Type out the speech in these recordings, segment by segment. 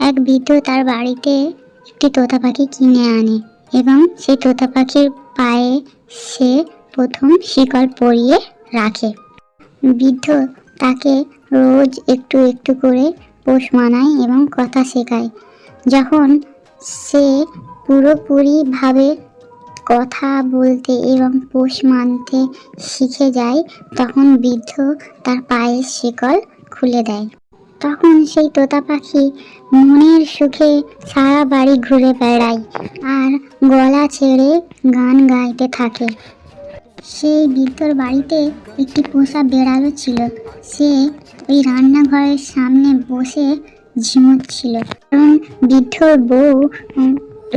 এক বৃদ্ধ তার বাড়িতে একটি তোতা পাখি কিনে আনে এবং সেই তোতা পাখির পায়ে সে প্রথম শিকল পরিয়ে রাখে। বৃদ্ধ তাকে রোজ একটু একটু করে পোষ মানায় এবং কথা শেখায়। যখন সে পুরোপুরিভাবে কথা বলতে এবং পোষ মানতে শিখে যায় তখন বৃদ্ধ তার পায়ের শিকল খুলে দেয়। তখন সেই তোতা পাখি মনের সুখে সারা বাড়ি ঘুরে বেড়ায় আর গলা ছেড়ে গান গাইতে থাকে। সেই বৃদ্ধর বাড়িতে একটি পোষা বেড়ালও ছিল। সে ওই রান্নাঘরের সামনে বসে ঝিমোচ্ছিল, কারণ বৃদ্ধর বউ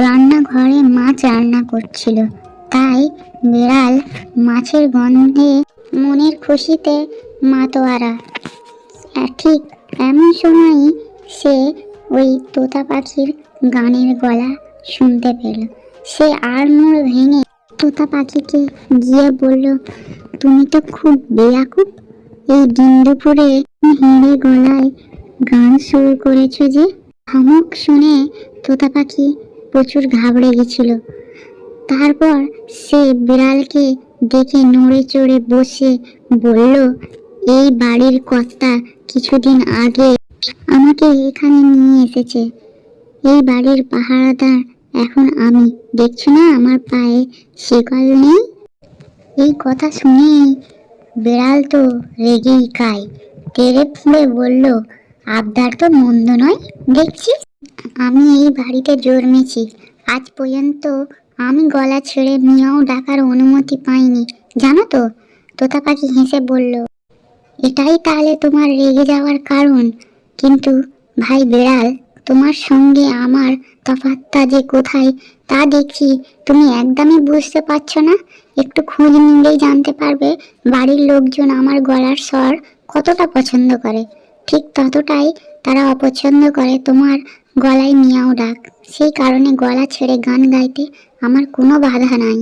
রান্নাঘরে মাছ রান্না করছিল। তাই বেড়াল মাছের গন্ধে মনের খুশিতে মাতোয়ারা। ঠিক এমন সময়ই সে ওই তোতা পাখির গানের গলা শুনতে পেল। সে আড়মোড় ভেঙে তোতা পাখিকে গিয়ে বলল, তুমি তো খুব বেয়াকুব, এই দিন দুপুরে হেঁড়ে গলায় গান শুরু করেছো যে। ধমক শুনে তোতা পাখি প্রচুর ঘাবড়ে গেছিল। তারপর সে বিড়ালকে দেখে নড়ে চড়ে বসে বলল, এই বাড়ির কর্তা কিছুদিন আগে আমাকে এখানে নিয়ে এসেছে। এই বাড়ির পাহারাদার এখন আমি। দেখছো না আমার পায়ে শিকল নেই? এই কথা শুনে বিড়াল তো রেগেই কায়, তেড়ে ফুঁড়ে বলল, আবদার তো মন্দ নয় দেখছি। আমি এই বাড়িতে জন্মেছি, আজ পর্যন্ত আমি গলা ছেড়ে মিয়াও ডাকার অনুমতি পাইনি, জানো তো। তোতা পাখি হেসে বলল, এটাই তাহলে তোমার রেগে যাওয়ার কারণ? কিন্তু ভাই বিড়াল, তোমার সঙ্গে আমার তফাৎটা যে কোথায় তা দেখছি তুমি একদমই বুঝতে পারছো না। একটু খোঁজ নিলেই জানতে পারবে বাড়ির লোকজন আমার গলার স্বর কতটা পছন্দ করে। ঠিক ততটাই তারা অপছন্দ করে তোমার গলায় মিয়াও ডাক। সেই কারণে গলা ছেড়ে গান গাইতে আমার কোনো বাধা নাই।